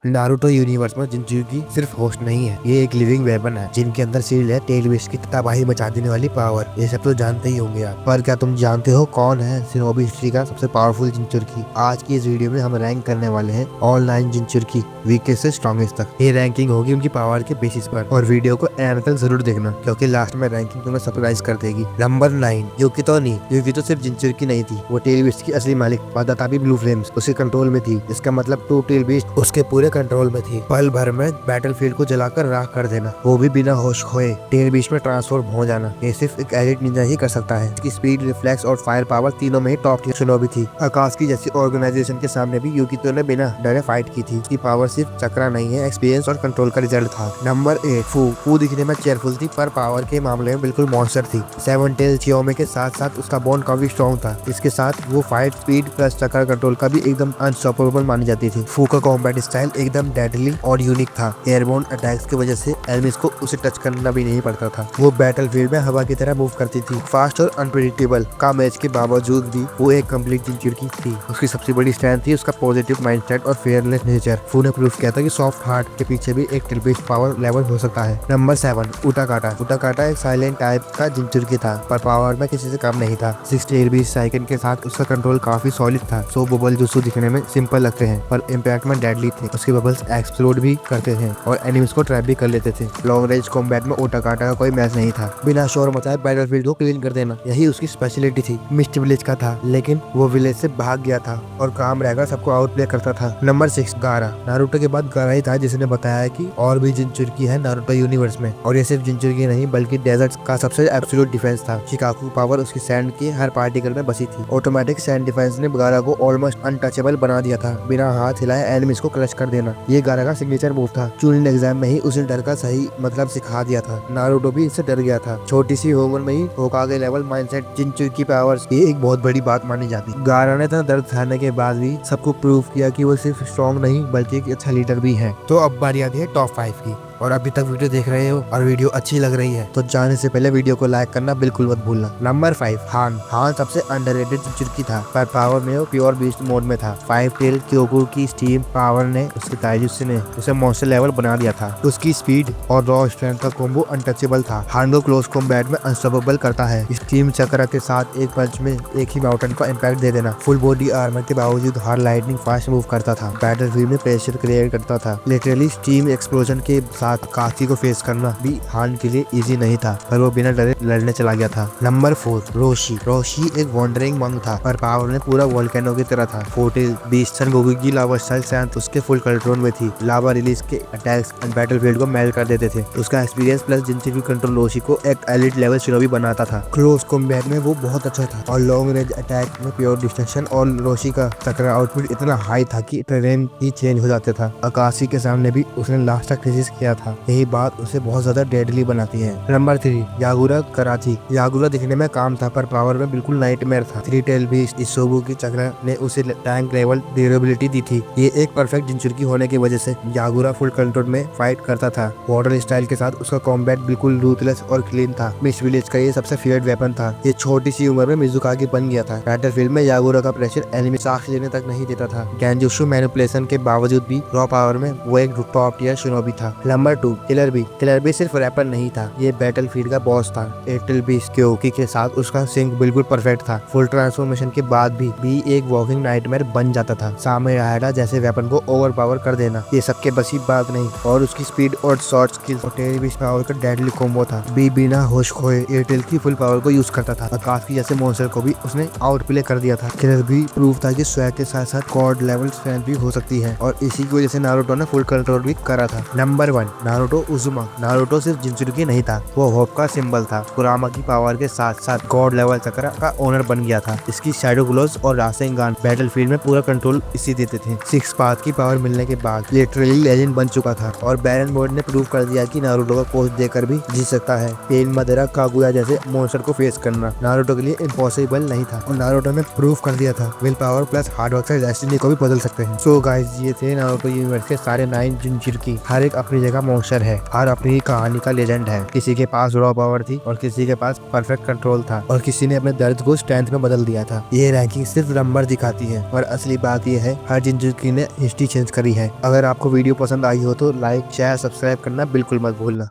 Naruto universe में जिंचुकी सिर्फ host नहीं है, ये एक लिविंग वेपन है जिनके अंदर सील्ड है टेल विश की तबाही मचा देने वाली पावर। ये सब तो जानते ही होंगे आप, पर क्या तुम जानते हो कौन है शिनोबी हिस्ट्री का सबसे पावरफुल जिंचुकी? आज की इस वीडियो में हम रैंक करने वाले हैं ऑल 9 जिंचुकी, वीकेस्ट से स्ट्रॉन्गेस्ट तक। ये रैंकिंग होगी उनकी पावर के बेसिस पर, और वीडियो को एंड तक जरूर देखना क्योंकि लास्ट में रैंकिंग तुम्हें सरप्राइज कर देगी। नंबर 9, यूकितो नहीं। यूकितो सिर्फ जिंचुकी नहीं थी, वो टेल विश की असली मालिक वादाताबी ब्लू फ्लेम्स उसके कंट्रोल में थी। इसका मतलब टू टेल विश उसके पूरे कंट्रोल में थी। पल भर में बैटलफील्ड को जलाकर राख कर देना, वो भी बिना होश खोए। टेल बीच में ट्रांसफॉर्म हो जाना, ये सिर्फ एक एलिट निंजा ही कर सकता है। इसकी स्पीड, रिफ्लेक्स और फायर पावर तीनों में ही टॉप टियर शिनोबी थी। आकाशी जैसी ऑर्गेनाइजेशन के सामने भी यूकितो ने बिना डरे फाइट की थी। इसकी पावर सिर्फ चक्रा नहीं है, एक्सपीरियंस और कंट्रोल का रिजल्ट था। नंबर 8, फू दिखने में चेयरफुल थी पर पावर के मामले में बिल्कुल मॉन्स्टर थी। सेवन टेल चियोमे के साथ साथ उसका बॉन्ड काफी स्ट्रॉन्ग था। इसके साथ वो फाइट स्पीड प्लस चक्र कंट्रोल का भी एकदम अनस्टॉपेबल मानी जाती थी। फू का कॉम्बैट स्टाइल एकदम डेडली और यूनिक था। एयरबोर्न अटैक्स की वजह से एनिमीज को उसे टच करना भी नहीं पड़ता था। वो बैटलफील्ड में हवा की तरह मूव करती थी। फास्ट और अनप्रेडिक्टेबल का मैच के बावजूद भी वो एक कंप्लीट जिंचुकी थी। उसकी सबसे बड़ी स्ट्रेंथ थी उसका पॉजिटिव माइंडसेट और फेयरलेस नेचर। फू ने प्रूफ किया था कि सॉफ्ट हार्ट के पीछे भी एक टिलबिश पावर लेवल हो सकता है। नंबर 7, उटाकाटा एक साइलेंट टाइप का जिंचुकी था पर पावर में किसी से कम नहीं था। 6 टेलबिश सेकंड के साथ उसका कंट्रोल काफी सॉलिड था। सो बबल जुत्सु दिखने में सिंपल लगते हैं पर इम्पैक्ट में डेडली थे। उसके बबल्स एक्सप्लोड भी करते हैं और एनिमीज को ट्रैप भी कर लेते थे। लॉन्ग रेंज कॉम्बैट में उटाकाटा का कोई मैच नहीं था। बिना शोर मचाए बैटलफील्ड को क्लीन कर देना, यही उसकी स्पेशलिटी थी। मिस्ट विलेज का था लेकिन वो विलेज से भाग गया था और काम रहकर सबको आउट प्ले करता था। नंबर 6, गारा। नारुतो के बाद गारा ही था जिसने बताया कि और भी जिंचुकी है नारुतो यूनिवर्स में, और ये सिर्फ जिंचुकी नहीं बल्कि डेजर्ट का सबसे एब्सोल्यूट डिफेंस था। शिकाकू पावर उसकी सैंड के हर पार्टिकल में बसी थी। ऑटोमेटिक सैंड डिफेंस ने गारा को ऑलमोस्ट अनटचेबल बना दिया था। बिना हाथ हिलाए एनिमीज को क्रश कर देना, ये गारा का सिग्नेचर मूव था। चूनिंग एग्जाम में ही उसे डर का सही मतलब सिखा दिया था। नारुतो भी इससे डर गया था। छोटी सी होमन में ही होकागे लेवल माइंडसेट जिंचुकी पावर्स ये एक बहुत बड़ी बात मानी जाती। गारा ने इतना दर्द सहने के बाद भी सबको प्रूव किया कि वो सिर्फ स्ट्रॉन्ग नहीं बल्कि एक अच्छा लीडर भी है। तो अब बारी आती है टॉप 5 की, और अभी तक वीडियो देख रहे हो और वीडियो अच्छी लग रही है तो जाने से पहले वीडियो को लाइक करना बिल्कुल मत भूलना। नंबर 5, हान सबसे अंडररेटेड जिंचुकी था पर पावर में वो प्योर बीस्ट मोड में था। 5 टेल क्योकू की स्टीम पावर ने उसके ताइजुत्सु ने उसे मॉन्स्टर लेवल बना दिया था। उसकी स्पीड और रॉ स्ट्रेंथ का कॉम्बो अनटचेबल था। हान को क्लोज कॉम्बैट में अनस्टॉपेबल करता है। स्टीम चक्र के साथ एक पंच में एक ही माउंटेन को इम्पैक्ट दे देना। फुल बॉडी आर्मर के बावजूद हार लाइटनिंग फास्ट मूव करता था। बैटलफील्ड में प्रेशर क्रिएट करता था। लिटरली स्टीम एक्सप्लोजन के साथ काकी को फेस करना भी हान के लिए इजी नहीं था पर वो बिना डरे लड़ने चला गया था। नंबर 4, रोशी एक वॉन्डरिंग मंक था पर पावर में पूरा वोल्केनो की तरह था। 4 बीस्ट सन गोकू की लावा स्टाइल सैंथ उसके फुल कंट्रोल में थी। लावा रिलीज के अटैक्स एंड बैटलफील्ड को मेल्ट कर देते थे। उसका एक्सपीरियंस प्लस जिंचुकी कंट्रोल रोशी को एक एलिट लेवल शिनोबी बनाता था। क्लोज कॉम्बैट में वो बहुत अच्छा था और लॉन्ग रेंज अटैक में प्योर डिस्टेंशन और रोशी का चक्र आउटपुट इतना हाई था कि टेरेन ही चेंज हो जाते था। आकाशी के सामने भी उसने लास्ट तक रेजिस्ट किया था, यही बात उसे बहुत ज्यादा डेडली बनाती है। नंबर 3, यागुरा कराची। यागुरा दिखने में काम था पर पावर में बिल्कुल नाइटमेयर था। 3 टेल बीस्ट इसोबु की चक्र ने उसे टैंक लेवल ड्यूरेबिलिटी दी थी। ये एक परफेक्ट जिंचुकी होने की वजह से यागुरा फुल कंट्रोल में फाइट करता था। वाटर स्टाइल के साथ उसका कॉम्बैट बिल्कुल रूथलेस और क्लीन था। मिस्ट विलेज का ये सबसे फेवरेट वेपन था। ये छोटी सी उम्र में मिजुकागी बन गया था। बैटलफील्ड में यागुरा का प्रेशर एनिमी सांस लेने तक नहीं देता था। गेंजुत्सु मैनिपुलेशन के बावजूद भी रॉ पावर में वो एक टॉप टियर शिनोबी था। नंबर 2, किलर बी सिर्फ रैपर नहीं था, ये बैटलफील्ड का बॉस था। एयरटेल बीस्ट क्योकी के साथ उसका सिंक बिल्कुल परफेक्ट था। फुल ट्रांसफॉर्मेशन के बाद भी एक वॉकिंग नाइटमेयर बन जाता था। सामे रायडा जैसे वेपन को ओवर पावर कर देना ये सबके बस की बात नहीं, और उसकी स्पीड और शॉर्ट स्किल्स और टेल बीस्ट पावर का डेडली कॉम्बो था। बी बिना होश खोए एयरटेल की फुल पावर को यूज करता था। आकाशी जैसे मॉन्स्टर को भी उसने आउट प्ले कर दिया था। किलर भी प्रूफ था कि स्वैग के साथ साथ कॉर्ड लेवल स्ट्रेंथ भी हो सकती है, और इसी की वजह से नारुतो ने फुल कंट्रोल भी करा था। Number 1, Naruto उजुमा। नारुतो सिर्फ जिंचुकी नहीं था, वो होप का सिंबल था। कुरामा की पावर के साथ साथ गॉड लेवल चक्र का ओनर बन गया था। इसकी शैडो ग्लोव्स और रासेंगान बैटलफील्ड में पूरा कंट्रोल इसी देते थे। 6 पाथ की पावर मिलने के बाद लिटरली लेजेंड बन चुका था, और बैरन मोड ने प्रूव कर दिया कि नारुतो का कोच देकर भी जीत सकता है। पेन मदेरा कागुया जैसे मॉन्स्टर को फेस करना नारुतो के लिए इम्पॉसिबल नहीं था, और नारुतो ने प्रूव कर दिया था will power plus hard work से डेस्टिनी को भी बदल सकते हैं। सो गाइस, ये थे नारुतो यूनिवर्स के सारे 9 जिंचुकी। हर एक अपनी जगह मॉन्स्टर है और अपनी कहानी का लेजेंड है। किसी के पास रॉ पावर थी और किसी के पास परफेक्ट कंट्रोल था और किसी ने अपने दर्द को स्ट्रेंथ में बदल दिया था। ये रैंकिंग सिर्फ नंबर दिखाती है और असली बात ये है हर जिंजुकी ने हिस्ट्री चेंज करी है। अगर आपको वीडियो पसंद आई हो तो लाइक शेयर सब्सक्राइब करना बिल्कुल मत भूलना।